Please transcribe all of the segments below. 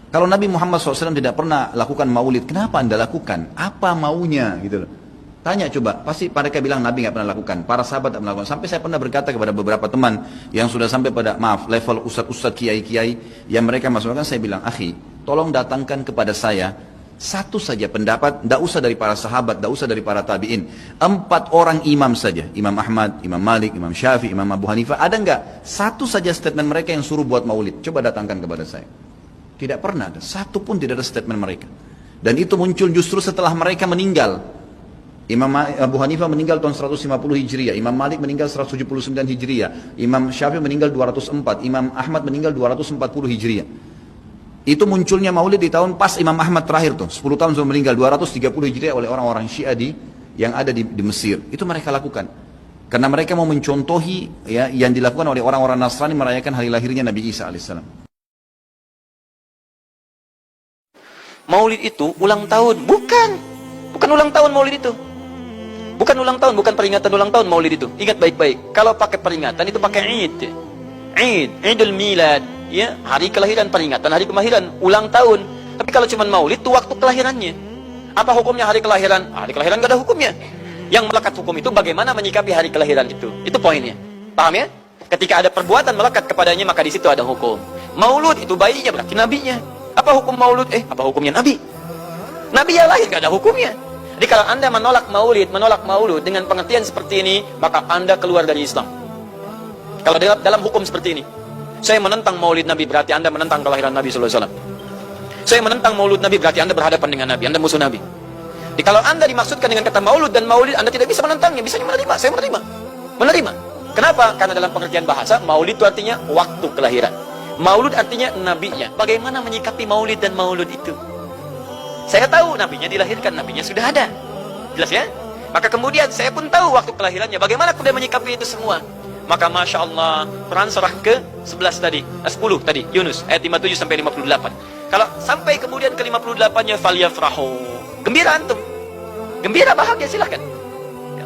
Kalau Nabi Muhammad SAW tidak pernah lakukan maulid, kenapa Anda lakukan? Apa maunya gitu loh. Tanya coba, pasti mereka bilang Nabi nggak pernah lakukan, para sahabat tidak pernah lakukan. Sampai saya pernah berkata kepada beberapa teman yang sudah sampai pada, maaf, level ustadz-ustadz, kiai-kiai, yang mereka masukkan, saya bilang, akhi, tolong datangkan kepada saya satu saja pendapat, tidak usah dari para sahabat, tidak usah dari para tabi'in. 4 orang imam saja, Imam Ahmad, Imam Malik, Imam Syafi'i, Imam Abu Hanifah, ada nggak satu saja statement mereka yang suruh buat maulid? Coba datangkan kepada saya. Tidak pernah ada, satu pun tidak ada statement mereka. Dan itu muncul justru setelah mereka meninggal. Imam Abu Hanifah meninggal tahun 150 Hijriah, Imam Malik meninggal 179 Hijriah, Imam Syafi'i meninggal 204, Imam Ahmad meninggal 240 Hijriah. Itu munculnya maulid di tahun pas Imam Ahmad terakhir tuh, 10 tahun sebelum meninggal, 230 Hijriah oleh orang-orang Syiah yang ada di Mesir. Itu mereka lakukan. Karena mereka mau mencontohi ya, yang dilakukan oleh orang-orang Nasrani merayakan hari lahirnya Nabi Isa alaihissalam. Maulid itu ulang tahun, bukan ulang tahun maulid itu. Bukan ulang tahun, bukan peringatan ulang tahun maulid itu. Ingat baik-baik, kalau pakai peringatan itu pakai Id. Idul Milad, ya, hari kelahiran, peringatan hari kelahiran, ulang tahun. Tapi kalau cuma maulid itu waktu kelahirannya. Apa hukumnya hari kelahiran? Hari kelahiran gak ada hukumnya. Yang melekat hukum itu bagaimana menyikapi hari kelahiran itu. Itu poinnya. Paham ya? Ketika ada perbuatan melekat kepadanya, maka di situ ada hukum. Maulud itu bayinya berarti nabinya. Apa hukum maulud? Apa hukumnya Nabi? Nabi yang lahir gak ada hukumnya. Jadi kalau Anda menolak maulud dengan pengertian seperti ini, maka Anda keluar dari Islam. Kalau dalam hukum seperti ini, saya menentang maulid Nabi, berarti Anda menentang kelahiran Nabi SAW. Saya menentang maulud Nabi, berarti Anda berhadapan dengan Nabi, Anda musuh Nabi. Jadi kalau Anda dimaksudkan dengan kata maulud dan maulid, Anda tidak bisa menentangnya, bisa menerima. Saya menerima. Kenapa? Karena dalam pengertian bahasa, maulid itu artinya waktu kelahiran. Maulud artinya nabinya. Bagaimana menyikapi maulid dan maulud itu? Saya tahu nabinya dilahirkan, nabinya sudah ada. Jelas ya? Maka kemudian saya pun tahu waktu kelahirannya. Bagaimana kemudian menyikapi itu semua? Maka Masya Allah, Quran surah ke-11 tadi, 10 tadi, Yunus, ayat 57 sampai 58. Kalau sampai kemudian ke 58-nya, falyafrahu. Gembira antum. Gembira, bahagia, silahkan.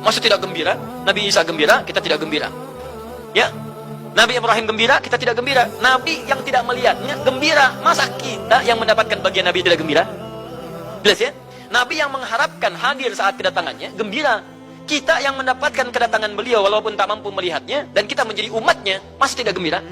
Maksud tidak gembira? Nabi Isa gembira, kita tidak gembira. Ya? Nabi Ibrahim gembira, kita tidak gembira. Nabi yang tidak melihatnya gembira. Masa kita yang mendapatkan bagian Nabi tidak gembira? Jelas ya? Nabi yang mengharapkan hadir saat kedatangannya gembira. Kita yang mendapatkan kedatangan beliau walaupun tak mampu melihatnya, dan kita menjadi umatnya, masih tidak gembira?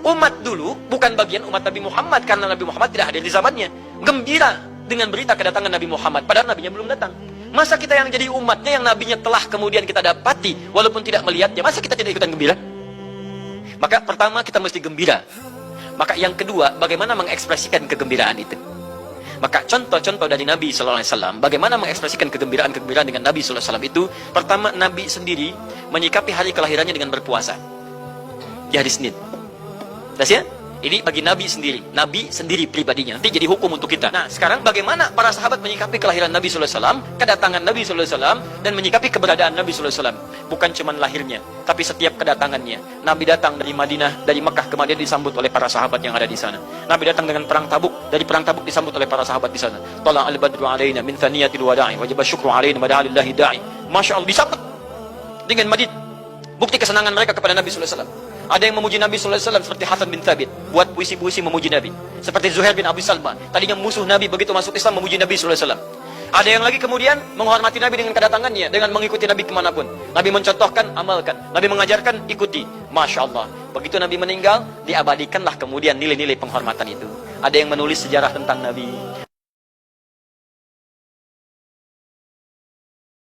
Umat dulu bukan bagian umat Nabi Muhammad, karena Nabi Muhammad tidak hadir di zamannya. Gembira dengan berita kedatangan Nabi Muhammad, padahal nabinya belum datang. Masa kita yang jadi umatnya, yang nabinya telah kemudian kita dapati walaupun tidak melihatnya, masa kita tidak ikutan gembira? Maka pertama kita mesti gembira. Maka yang kedua, bagaimana mengekspresikan kegembiraan itu. Maka contoh-contoh dari Nabi SAW, bagaimana mengekspresikan kegembiraan dengan Nabi SAW itu. Pertama, Nabi sendiri menyikapi hari kelahirannya dengan berpuasa di hari Senin. Jelas ya? Ini bagi Nabi sendiri pribadinya. Nanti jadi hukum untuk kita. Nah, sekarang bagaimana para sahabat menyikapi kelahiran Nabi SAW, kedatangan Nabi SAW, dan menyikapi keberadaan Nabi SAW. Bukan cuma lahirnya, tapi setiap kedatangannya. Nabi datang dari Madinah, dari Mekah ke Madinah disambut oleh para sahabat yang ada di sana. Nabi datang dengan perang Tabuk, dari perang Tabuk disambut oleh para sahabat di sana. Tala al-badru alaina min thaniyatil wada'i, wajib syukru alaina madahalillahi da'i. Masya Allah, disambut dengan madid. Bukti kesenangan mereka kepada Nabi SAW. Ada yang memuji Nabi SAW seperti Hasan bin Thabit, buat puisi-puisi memuji Nabi. Seperti Zuhair bin Abi Salma, tadinya musuh Nabi, begitu masuk Islam memuji Nabi SAW. Ada yang lagi kemudian menghormati Nabi dengan kedatangannya, dengan mengikuti Nabi kemanapun. Nabi mencontohkan, amalkan. Nabi mengajarkan, ikuti. Masya Allah. Begitu Nabi meninggal, diabadikanlah kemudian nilai-nilai penghormatan itu. Ada yang menulis sejarah tentang Nabi.